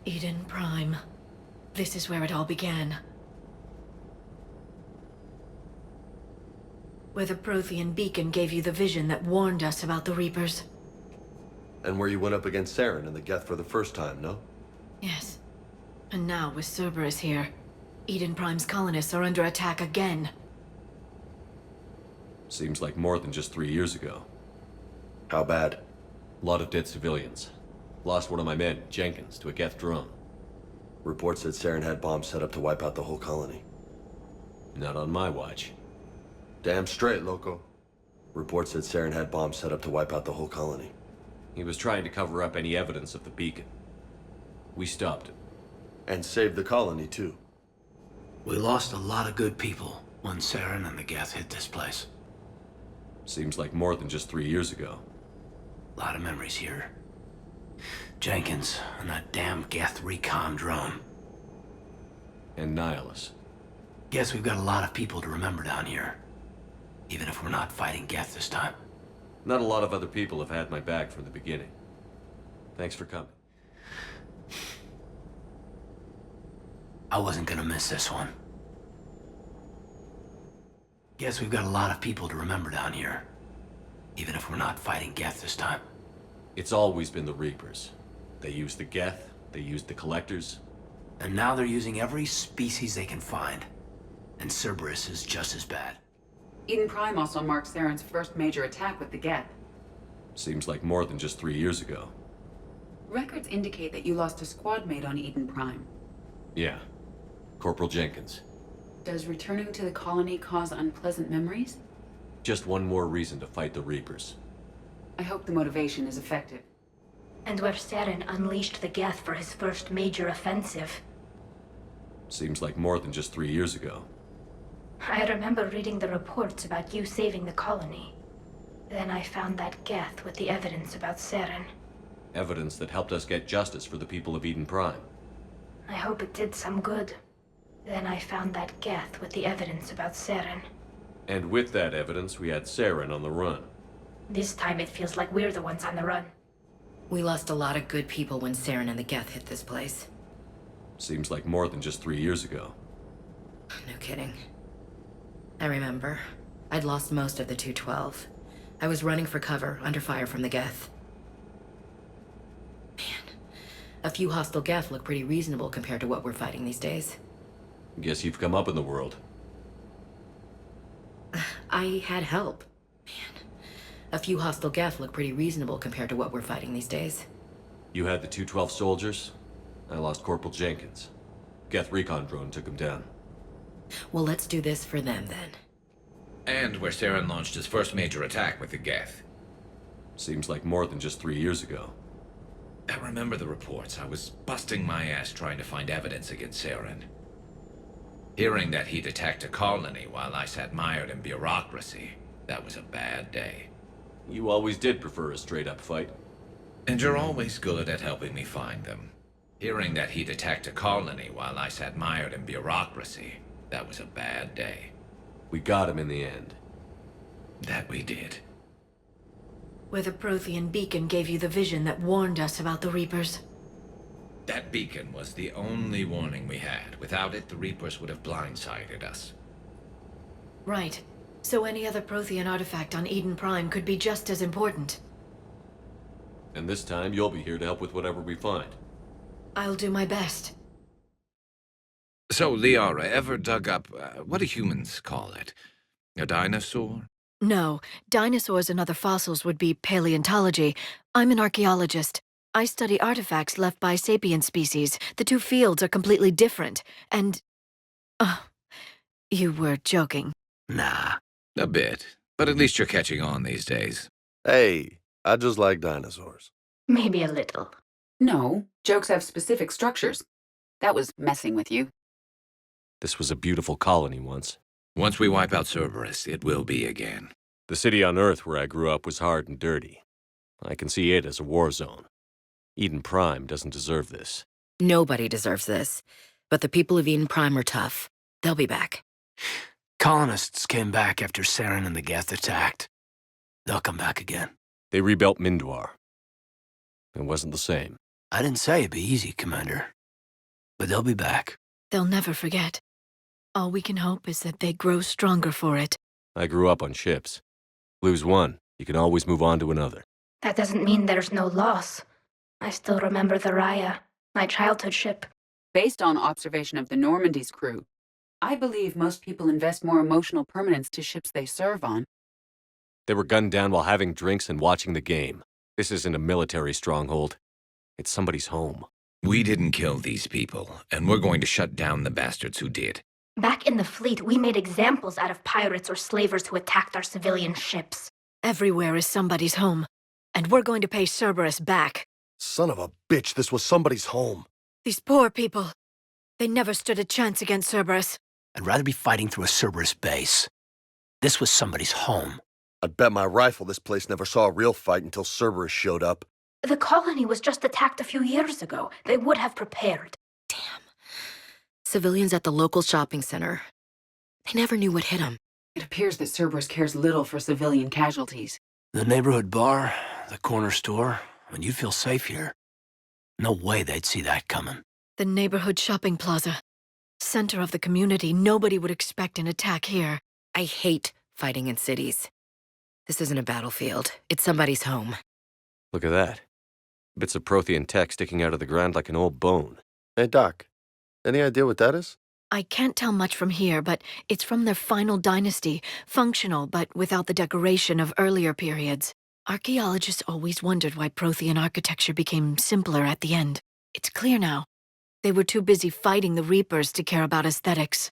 Eden Prime. This is where it all began. Where the Prothean beacon gave you the vision that warned us about the Reapers. And where you went up against Saren and the Geth for the first time, no? Yes. And now, with Cerberus here, Eden Prime's colonists are under attack again. Seems like more than just 3 years ago. How bad? A lot of dead civilians. Lost one of my men, Jenkins, to a Geth drone. Reports said Saren had bombs set up to wipe out the whole colony. Not on my watch. Damn straight, loco. Reports said Saren had bombs set up to wipe out the whole colony. He was trying to cover up any evidence of the beacon. We stopped him. And saved the colony, too. We lost a lot of good people when Saren and the Geth hit this place. Seems like more than just 3 years ago. A lot of memories here. Jenkins and that damn Geth recon drone. And Nihilus. Guess we've got a lot of people to remember down here. Even if we're not fighting Geth this time. Not a lot of other people have had my back from the beginning. Thanks for coming. I wasn't gonna miss this one. Guess we've got a lot of people to remember down here. Even if we're not fighting Geth this time. It's always been the Reapers. They used the Geth, they used the Collectors. And now they're using every species they can find. And Cerberus is just as bad. Eden Prime also marks Saren's first major attack with the Geth. Seems like more than just 3 years ago. Records indicate that you lost a squad mate on Eden Prime. Yeah. Corporal Jenkins. Does returning to the colony cause unpleasant memories? Just one more reason to fight the Reapers. I hope the motivation is effective. And where Saren unleashed the Geth for his first major offensive. Seems like more than just 3 years ago. I remember reading the reports about you saving the colony. Then I found that Geth with the evidence about Saren. Evidence that helped us get justice for the people of Eden Prime. I hope it did some good. Then I found that Geth with the evidence about Saren. And with that evidence, we had Saren on the run. This time it feels like we're the ones on the run. We lost a lot of good people when Saren and the Geth hit this place. Seems like more than just 3 years ago. No kidding. I remember. I'd lost most of the 212. I was running for cover, under fire from the Geth. Man, a few hostile Geth look pretty reasonable compared to what we're fighting these days. Guess you've come up in the world. I had help. Man, a few hostile Geth look pretty reasonable compared to what we're fighting these days. You had the 212 soldiers. I lost Corporal Jenkins. Geth recon drone took him down. Well, let's do this for them, then. And where Saren launched his first major attack with the Geth. Seems like more than just 3 years ago. I remember the reports. I was busting my ass trying to find evidence against Saren. Hearing that he'd attacked a colony while I sat mired in bureaucracy, that was a bad day. You always did prefer a straight-up fight. And you're always good at helping me find them. Hearing that he'd attacked a colony while I sat mired in bureaucracy, that was a bad day. We got him in the end. That we did. Where the Prothean beacon gave you the vision that warned us about the Reapers. That beacon was the only warning we had. Without it, the Reapers would have blindsided us. Right. So any other Prothean artifact on Eden Prime could be just as important. And this time, you'll be here to help with whatever we find. I'll do my best. So, Liara, ever dug up, what do humans call it? A dinosaur? No, dinosaurs and other fossils would be paleontology. I'm an archaeologist. I study artifacts left by sapient species. The two fields are completely different, and... you were joking. Nah, a bit. But at least you're catching on these days. Hey, I just like dinosaurs. Maybe a little. No, jokes have specific structures. That was messing with you. This was a beautiful colony once. Once we wipe out Cerberus, it will be again. The city on Earth where I grew up was hard and dirty. I can see it as a war zone. Eden Prime doesn't deserve this. Nobody deserves this. But the people of Eden Prime are tough. They'll be back. Colonists came back after Saren and the Geth attacked. They'll come back again. They rebuilt Mindwar. It wasn't the same. I didn't say it'd be easy, Commander. But they'll be back. They'll never forget. All we can hope is that they grow stronger for it. I grew up on ships. Lose one, you can always move on to another. That doesn't mean there's no loss. I still remember the Raya, my childhood ship. Based on observation of the Normandy's crew, I believe most people invest more emotional permanence to ships they serve on. They were gunned down while having drinks and watching the game. This isn't a military stronghold. It's somebody's home. We didn't kill these people, and we're going to shut down the bastards who did. Back in the fleet, we made examples out of pirates or slavers who attacked our civilian ships. Everywhere is somebody's home. And we're going to pay Cerberus back. Son of a bitch, this was somebody's home. These poor people. They never stood a chance against Cerberus. I'd rather be fighting through a Cerberus base. This was somebody's home. I'd bet my rifle this place never saw a real fight until Cerberus showed up. The colony was just attacked a few years ago. They would have prepared. Damn. Civilians at the local shopping center. They never knew what hit them. It appears that Cerberus cares little for civilian casualties. The neighborhood bar, the corner store, and you'd feel safe here. No way they'd see that coming. The neighborhood shopping plaza. Center of the community. Nobody would expect an attack here. I hate fighting in cities. This isn't a battlefield. It's somebody's home. Look at that. Bits of Prothean tech sticking out of the ground like an old bone. Hey, Doc. Any idea what that is? I can't tell much from here, but it's from their final dynasty. Functional, but without the decoration of earlier periods. Archaeologists always wondered why Prothean architecture became simpler at the end. It's clear now. They were too busy fighting the Reapers to care about aesthetics.